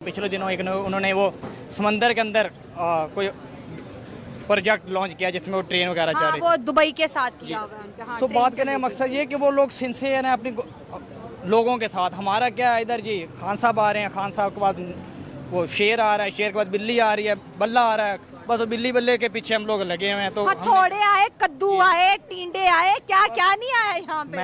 पिछले दिनों एक उन्होंने वो समंदर के अंदर कोई प्रोजेक्ट लॉन्च किया जिसमें वो ट्रेन वगैरह चल रही वो दुबई के साथ किया हुआ है उनके। तो बात करने का मकसद ये कि वो लोग सिंसियर हैं अपनी लोगों के साथ। हमारा क्या है इधर जी, खान साहब आ रहे हैं, खान साहब के बाद वो शेर आ रहा है, शेर के बाद बिल्ली आ रही है, बल्ला आ रहा है, बस वो बिल्ली बल्ले के पीछे हम लोग लगे हुए हैं। तो हथौड़े आए, कद्दू आए, टींडे आए, क्या क्या नहीं आया यहाँ पे।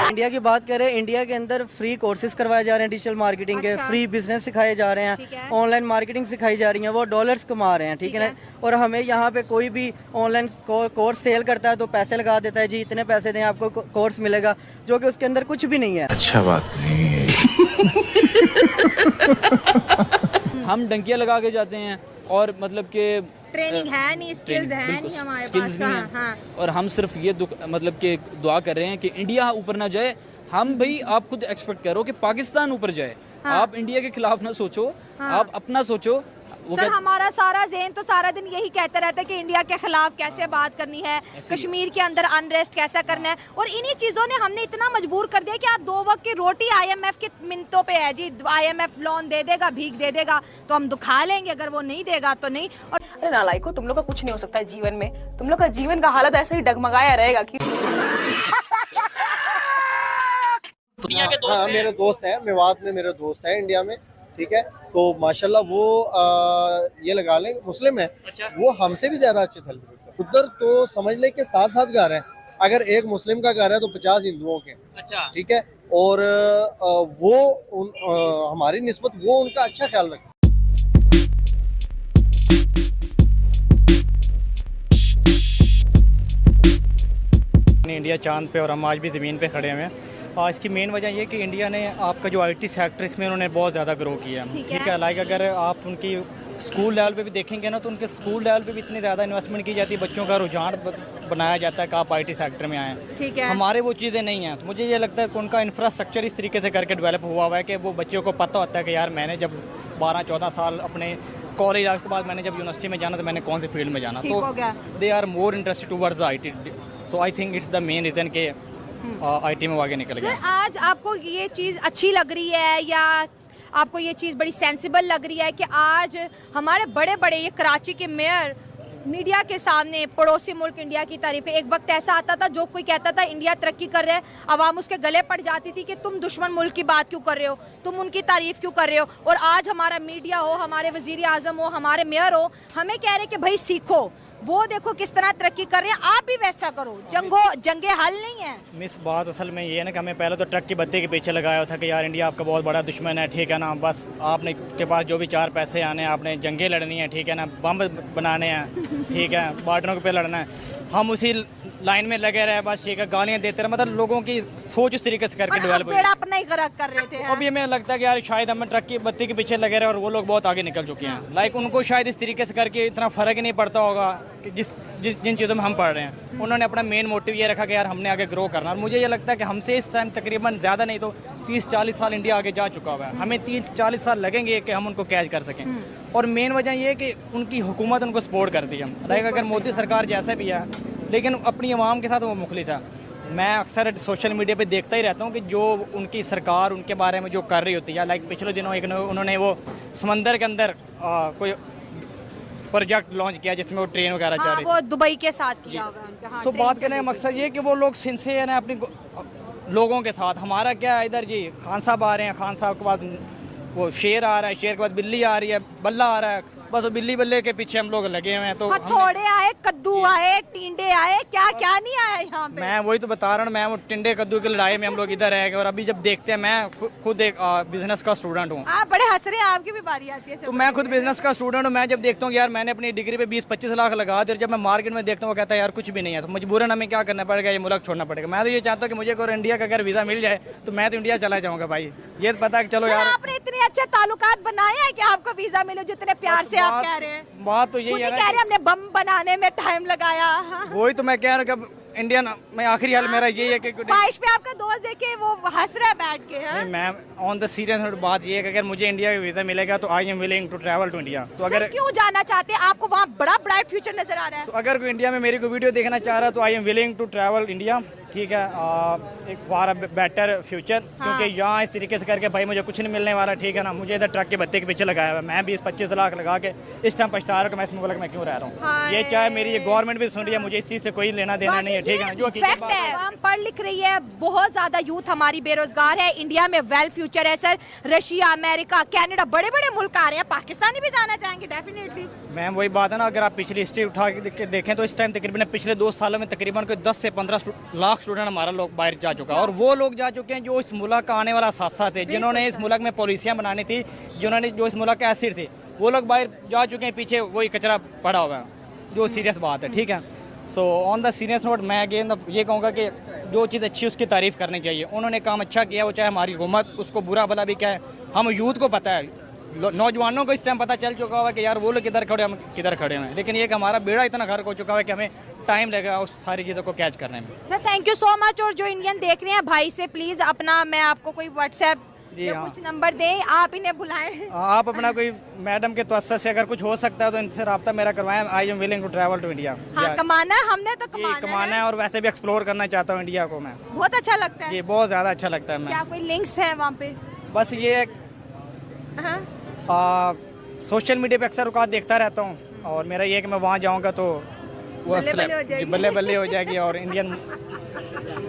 इंडिया की बात करें, इंडिया के अंदर फ्री कोर्सेज करवाए जा रहे हैं डिजिटल मार्केटिंग के, फ्री बिजनेस सिखाए जा रहे हैं, ऑनलाइन मार्केटिंग सिखाई जा रही है, वो डॉलर्स कमा रहे हैं, ठीक है ना। और हमें यहाँ पे कोई भी ऑनलाइन कोर्स सेल करता है तो पैसे लगा देता है, जी इतने पैसे दें आपको कोर्स मिलेगा, जो कि उसके अंदर कुछ भी नहीं है। अच्छा बात नहीं है। हम डंकियाँ लगा के जाते हैं और मतलब कि ट्रेनिंग है नहीं, स्किल्स है नहीं हमारे पास। हाँ। और हम सिर्फ ये मतलब कि दुआ कर रहे हैं कि इंडिया ऊपर ना जाए। हम भाई आप खुद एक्सपेक्ट करो कि पाकिस्तान ऊपर जाए। हाँ। आप इंडिया के खिलाफ ना सोचो। हाँ। आप अपना सोचो। सर हमारा सारा ज़हन तो सारा दिन यही कहता रहता है कि इंडिया के खिलाफ कैसे बात करनी है, कश्मीर के अंदर अनरेस्ट कैसा करना है, और इन्हीं चीज़ों ने हमने इतना मजबूर कर दिया कि आज 2 वक्त की रोटी IMF के मिनटों पे है जी। IMF लोन दे देगा, भीख दे देगा तो हम दुखा लेंगे, अगर वो नहीं देगा तो नहीं। और अरे नालायको, तुम लोग का कुछ नहीं हो सकता है जीवन में। तुम लोग का जीवन का हालत ऐसे ही डगमगाया रहेगा कि हाँ, मेरे दोस्त हैं मेवात में, मेरे दोस्त हैं इंडिया में, ठीक है। तो माशाल्लाह वो ये लगा लें मुस्लिम है। अच्छा। वो हमसे भी ज्यादा अच्छे सेलिब्रेट करते हैं उधर। तो समझ ले कि 7-7 घर हैं, अगर एक मुस्लिम का घर है तो 50 हिंदुओं के। अच्छा। ठीक है। और वो हमारी निस्बत वो उनका अच्छा ख्याल रखते हैं। इंडिया चांद पे और हम आज भी ज़मीन पे खड़े हुए हैं। इसकी मेन वजह ये कि इंडिया ने आपका जो IT सेक्टर इसमें उन्होंने बहुत ज़्यादा ग्रो किया है, ठीक है। लाइक अगर आप उनकी स्कूल लेवल पे भी देखेंगे ना तो उनके स्कूल लेवल पे भी इतनी ज़्यादा इन्वेस्टमेंट की जाती है, बच्चों का रुझान बनाया जाता है कि आप IT सेक्टर में आएँ, ठीक है। हमारे वो चीज़ें नहीं हैं। तो मुझे ये लगता है कि उनका इंफ्रास्ट्रक्चर इस तरीके से करके डेवलप हुआ है कि वो बच्चों को पता होता है कि यार मैंने जब 12-14 साल अपने कॉलेज के बाद मैंने जब यूनिवर्सिटी में जाना तो मैंने कौन सी फील्ड में जाना, तो they are more interested towards IT। So I think it's the main reason के IT में आगे निकल गया। आज आपको ये चीज़ अच्छी लग रही है या आपको ये चीज़ बड़ी सेंसिबल लग रही है कि आज हमारे बड़े बड़े ये कराची के मेयर मीडिया के सामने पड़ोसी मुल्क इंडिया की तारीफ है? एक वक्त ऐसा आता था जो कोई कहता था इंडिया तरक्की कर रहा है, आवाम उसके गले पड़ जाती थी कि तुम दुश्मन मुल्क की बात क्यों कर रहे हो, तुम उनकी तारीफ क्यों कर रहे हो। और आज हमारा मीडिया हो, हमारे वजीर आज़म हो, हमारे मेयर हो, हमें कह रहे कि भाई सीखो, वो देखो किस तरह तरक्की कर रहे हैं, आप भी वैसा करो। जंगे हल नहीं है। मिस बात असल में ये है ना कि हमें पहले तो ट्रक की बत्ती के पीछे लगाया था कि यार इंडिया आपका बहुत बड़ा दुश्मन है, ठीक है ना। बस आपने के पास जो भी 4 पैसे आने हैं, आपने जंगें लड़नी है, ठीक है ना, बम बनाने हैं, ठीक है, बॉर्डरों पे लड़ना है। हम उसी लाइन में लगे रहे, बस ठीक है, गालियाँ देते रहे। मतलब लोगों की सोच उस तरीके से करके डेवलप हुई। अपना ही कर रहे थे। अभी हमें लगता है कि यार शायद हम ट्रक की बत्ती के पीछे लगे रहे और वो लोग बहुत आगे निकल चुके हैं। लाइक उनको शायद इस तरीके से करके इतना फ़र्क ही नहीं पड़ता होगा कि जिन चीज़ों में हम पढ़ रहे हैं। उन्होंने अपना मेन मोटिव ये रखा कि यार हमने आगे ग्रो करना। और मुझे ये लगता है कि हमसे इस टाइम तकरीबन ज़्यादा नहीं तो 30-40 साल इंडिया आगे जा चुका हुआ है। हमें 30-40 साल लगेंगे कि हम उनको कैच कर सकें। और मेन वजह ये है कि उनकी हुकूमत उनको सपोर्ट करती है। लाइक अगर मोदी सरकार जैसे भी है लेकिन अपनी आवाम के साथ वो मुखलिस है। मैं अक्सर सोशल मीडिया पे देखता ही रहता हूँ कि जो उनकी सरकार उनके बारे में जो कर रही होती है। लाइक पिछले दिनों एक उन्होंने वो समंदर के अंदर कोई प्रोजेक्ट लॉन्च किया जिसमें वो ट्रेन वगैरह चल रही वो दुबई के साथ किया हुआ है उनके। तो बात करने का मकसद ये कि वो लोग सिंसियर हैं अपनी लोगों के साथ। हमारा क्या है इधर जी, खान साहब आ रहे हैं, खान साहब के बाद वो शेर आ रहा है, शेर के बाद बिल्ली आ रही है, बल्ला आ रहा है, बस वो बिल्ली बल्ले के पीछे हम लोग लगे हुए हैं। तो हथौड़े आए, कद्दू आए, टींडे आए, क्या क्या नहीं आया यहाँ पे। मैं वही तो बता रहा हूँ, मैं वो टिंडे कद्दू की लड़ाई में हम लोग इधर रहेंगे। और अभी जब देखते हैं, मैं खुद एक बिजनेस का स्टूडेंट हूँ। आप बड़े हंस रहे हैं, आपकी भी बारी आती है। तो मैं खुद बिजनेस का स्टूडेंट हूँ। मैं जब देखता हूँ यार मैंने अपनी डिग्री पे 20-25 लाख लगा दिए और जब मैं मार्केट में देखता हूँ वो कहता है यार कुछ भी नहीं है, तो मजबूरन हमें क्या करना पड़ेगा, ये मुल्क छोड़ना पड़ेगा। मैं तो ये चाहता हूँ कि मुझे अगर इंडिया का अगर वीज़ा मिल जाए तो मैं तो इंडिया चला जाऊँगा भाई। ये पता है चलो यार आपने इतने अच्छे ताल्लुकात बनाए हैं कि आपको वीजा मिले, जितने प्यार से आप कह रहे हैं। बात तो यही है ना, कह रहे हमने बम बनाने में टाइम लगाया। वही तो मैं कह रहा हूँ कि इंडियन में आखिरी हाल मेरा यही है कि ख्वाहिश पे आपका दोस्त देखे वो हंस रहा है बैठ के। नहीं, मैं ऑन द सीरियस बात ये है कि अगर मुझे इंडिया का वीज़ा मिलेगा तो I am willing to travel to India. तो अगर क्यों जाना चाहते हैं, आपको वहाँ बड़ा ब्राइट फ्यूचर नजर आ रहा है। तो अगर कोई इंडिया में मेरी को वीडियो देखना चाह रहा है तो I am willing to travel India. ठीक है, एक फॉर बेटर फ्यूचर, क्योंकि यहाँ इस तरीके से करके भाई मुझे कुछ नहीं मिलने वाला, ठीक है ना। मुझे इधर ट्रक के बत्ती के पीछे लगाया हुआ है, मैं 20-25 लाख लगा के इस टाइम पछता रहा हूँ कि मैं इस मुल्क में क्यों रह रहा हूँ। ये चाहे मेरी ये गवर्नमेंट भी सुन रही है, मुझे इस चीज़ से कोई लेना देना नहीं है, ठीक है ना। जो फैक्ट है, हम पढ़ लिख रही है, बहुत ज्यादा यूथ हमारी बेरोजगार है, इंडिया में वेल फ्यूचर है सर। रशिया, अमेरिका, कनाडा, बड़े बड़े मुल्क आ रहे हैं, पाकिस्तानी भी जाना चाहेंगे डेफिनेटली। मैम वही बात है ना, अगर आप पिछली हिस्ट्री उठा के देखें तो इस टाइम तकरीबन पिछले 2 सालों में तकरीबन कोई 10 से 15 लाख स्टूडेंट हमारा लोग बाहर जा चुका है। और वो लोग जा चुके हैं जो इस मुल्क का आने वाला सासा थे, जिन्होंने इस मुल्क में पॉलिसियाँ बनानी थी, जिन्होंने जो इस मुल्क के एसिड थे, वो लोग बाहर जा चुके हैं, पीछे वही कचरा पड़ा हुआ है, जो सीरियस बात है, ठीक है। So on the serious note मैं अगेन ये कहूँगा कि जो चीज़ अच्छी उसकी तारीफ़ करनी चाहिए। उन्होंने काम अच्छा किया, वो चाहे हमारी हुकूमत, उसको बुरा भला भी क्या है, हम यूथ को पता है, नौजवानों को इस टाइम पता चल चुका हुआ कि यार वो लोग किधर खड़े हम किधर खड़े हैं, लेकिन ये कि हमारा बेड़ा इतना गर्क हो चुका है कि हमें टाइम लगेगा उस सारी चीज़ों को कैच करने में। Sir thank you so much. और जो इंडियन देख रहे हैं भाई से प्लीज़ अपना, मैं आपको कोई व्हाट्सएप जी या हाँ। कुछ नंबर दें, आप इन्हें बुलाएं। आप अपना कोई मैडम के तवज्जो से अगर कुछ हो सकता है तो इनसे रब्ता मेरा करवाएं। I am willing to travel to India. हाँ, कमाना है, हमने तो कमाना है और वैसे भी एक्सप्लोर करना चाहता हूँ इंडिया को मैं। बहुत अच्छा लगता है। ये बहुत ज़्यादा अच्छा लगता है। मैं क्या कोई लिंक्स हैं वहाँ पे? बस ये हाँ। सोशल मीडिया पे अक्सर औकात देखता रहता हूँ, और मेरा ये है कि मैं वहाँ जाऊँगा तो वो बल्ले बल्ले हो जाएगी और इंडियन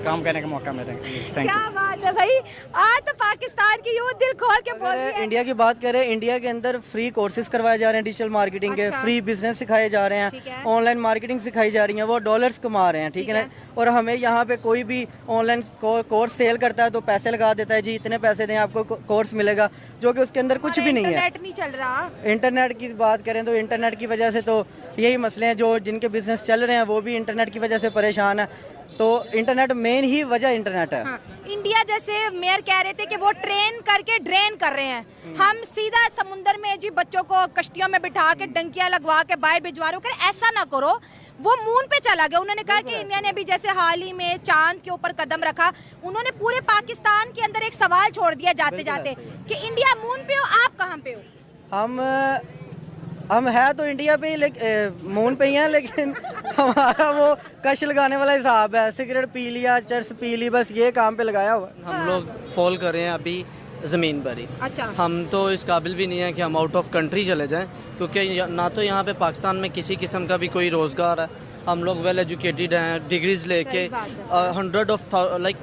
काम करने का मौका मिलेगा। थैंक क्या बात है भाई, आज तो पाकिस्तान की यूथ दिल खोल के बोल रही है। इंडिया की बात करें, इंडिया के अंदर फ्री कोर्सेज करवाए जा रहे हैं डिजिटल मार्केटिंग के, फ्री बिजनेस सिखाए जा रहे हैं, ऑनलाइन मार्केटिंग सिखाई जा रही है, वो डॉलर्स कमा रहे हैं, ठीक है ना। और हमें यहाँ पे कोई भी ऑनलाइन कोर्स सेल करता है तो पैसे लगा देता है, जी इतने पैसे दें आपको कोर्स मिलेगा, जो कि उसके अंदर कुछ भी नहीं है। इंटरनेट नहीं चल रहा। इंटरनेट की बात करें तो इंटरनेट की वजह से तो यही मसले हैं, जो जिनके बिजनेस चल रहे हैं वो भी इंटरनेट की वजह से परेशान है। तो इंटरनेट मेन ही वजह इंटरनेट है। हाँ, इंडिया जैसे मेयर कह रहे थे कि वो ट्रेन करके ड्रेन कर रहे हैं, हम सीधा समुंदर में जी बच्चों को कश्तियों में बिठा के डंकियां लगवा के बाहर भिजवा रहे हो। ऐसा ना करो, वो मून पे चला गया। उन्होंने कहा कि इंडिया ने भी जैसे हाल ही में चांद के ऊपर कदम रखा, उन्होंने पूरे पाकिस्तान के अंदर एक सवाल छोड़ दिया जाते जाते कि इंडिया मून पे हो, आप कहाँ पे हो? हम है तो इंडिया पे ही, लेकिन मून पे ही हैं, लेकिन हमारा वो कश लगाने वाला हिसाब है, सिगरेट पी लिया, चर्स पी ली, बस ये काम पे लगाया हुआ। हम लोग फॉल कर रहे हैं अभी ज़मीन पर ही। अच्छा। हम तो इस काबिल भी नहीं है कि हम आउट ऑफ कंट्री चले जाएं, क्योंकि ना तो यहाँ पे पाकिस्तान में किसी किस्म का भी कोई रोज़गार है। हम लोग वेल एजुकेटेड हैं, डिग्रीज लेके 100 of like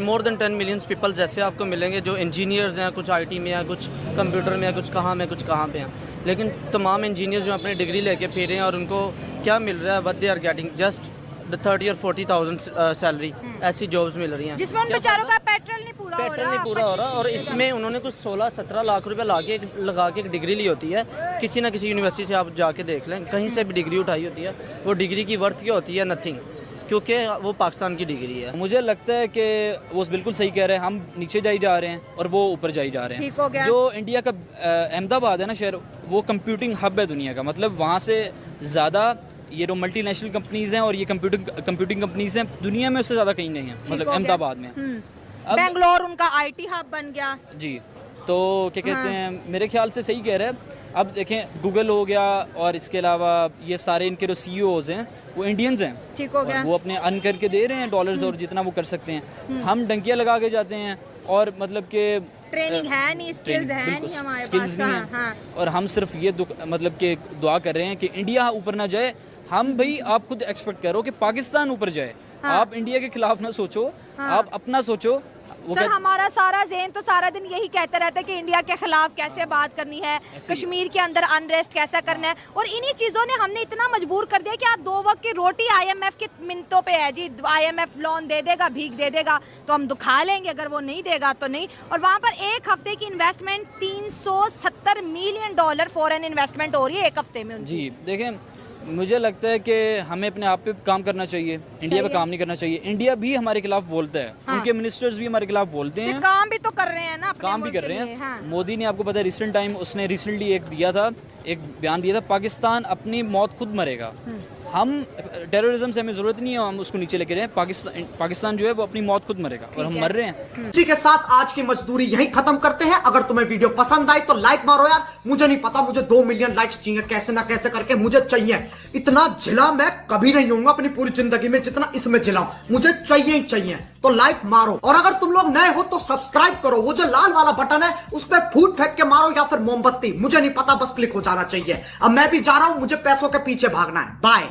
more than 10 million people जैसे आपको मिलेंगे जो इंजीनियर्स हैं, कुछ IT में हैं, कुछ कंप्यूटर में हैं, कुछ कहाँ पे हैं। लेकिन तमाम इंजीनियर्स जो अपनी डिग्री लेके फिर रहे हैं और उनको क्या मिल रहा है, what they are getting just 30 और 40,000 सैलरी, ऐसी जॉब्स मिल रही हैं जिसमें उन बेचारों का पेट्रोल नहीं पूरा हो रहा। और इसमें उन्होंने कुछ 16-17 लाख रुपए लगा के एक डिग्री ली होती है। किसी ना किसी यूनिवर्सिटी से आप जाके देख लें, कहीं से भी डिग्री उठाई होती है, वो डिग्री की वर्थ क्या होती है? नथिंग, क्योंकि वो पाकिस्तान की डिग्री है। मुझे लगता है कि वो बिल्कुल सही कह रहे हैं, हम नीचे जाई जा रहे हैं और वो ऊपर जाई जा रहे हैं। ठीक हो गया। जो इंडिया का अहमदाबाद है ना शहर, वो कंप्यूटिंग हब है दुनिया का। मतलब वहाँ से ज़्यादा ये जो मल्टीनेशनल कंपनीज हैं और ये कंप्यूटिंग कंपनीज हैं दुनिया में उससे ज़्यादा कहीं नहीं है, मतलब अहमदाबाद में। बेंगलोर उनका IT हब बन गया जी। तो क्या कहते हैं, मेरे ख्याल से सही कह रहे हैं। अब देखें गूगल हो गया और इसके अलावा ये सारे इनके जो CEOs हैं वो इंडियंस हैं। ठीक हो गया। वो अपने अर्न करके दे रहे हैं डॉलर्स और जितना वो कर सकते हैं। हम डंकियाँ लगा के जाते हैं और मतलब कि ट्रेनिंग है नहीं, स्किल्स है नहीं हमारे स्किल्स पास। नहीं है। और हम सिर्फ ये मतलब कि दुआ कर रहे हैं कि इंडिया ऊपर ना जाए। हम भाई आप खुद एक्सपेक्ट करो कि पाकिस्तान ऊपर जाए। आप इंडिया के खिलाफ ना सोचो, आप अपना सोचो। सर हमारा सारा ज़हन तो सारा दिन यही कहता रहता है कि इंडिया के खिलाफ कैसे बात करनी है, कश्मीर के अंदर अनरेस्ट कैसा करना है, और इन्हीं चीज़ों ने हमने इतना मजबूर कर दिया कि आप 2 वक्त की रोटी IMF के मिनटों पे है जी। IMF लोन दे देगा, भीख दे देगा तो हम दुखा लेंगे, अगर वो नहीं देगा तो नहीं। और वहाँ पर एक हफ्ते की इन्वेस्टमेंट $370 मिलियन फॉरेन इन्वेस्टमेंट हो रही है एक हफ्ते में। जी देखें, मुझे लगता है कि हमें अपने आप पे काम करना चाहिए, इंडिया पे काम नहीं करना चाहिए। इंडिया भी हमारे खिलाफ बोलता है, उनके मिनिस्टर्स भी हमारे खिलाफ बोलते हैं। काम भी तो कर रहे हैं ना, काम भी कर रहे हैं। मोदी ने आपको पता है रिसेंटली एक बयान दिया था, पाकिस्तान अपनी मौत खुद मरेगा। हम टेररिज्म से हमें ज़रूरत नहीं है हम उसको नीचे लेके रहें। पाकिस्तान जो है वो अपनी मौत खुद मरेगा और हम मर रहे हैं। इसी के साथ आज की मजदूरी यहीं खत्म करते हैं। अगर तुम्हें वीडियो पसंद आई तो लाइक मारो यार। मुझे नहीं पता, मुझे 2 मिलियन लाइक्स चाहिए, कैसे ना कैसे करके मुझे चाहिए। इतना झिला मैं कभी नहीं होऊंगा अपनी पूरी जिंदगी में जितना इसमें झिलाऊं, मुझे चाहिए ही चाहिए। तो लाइक मारो, और अगर तुम लोग नए हो तो सब्सक्राइब करो। वो जो लाल वाला बटन है उस पर फूट फेंक के मारो या फिर मोमबत्ती, मुझे नहीं पता, बस क्लिक हो जाना चाहिए। अब मैं भी जा रहा हूं, मुझे पैसों के पीछे भागना है। बाय।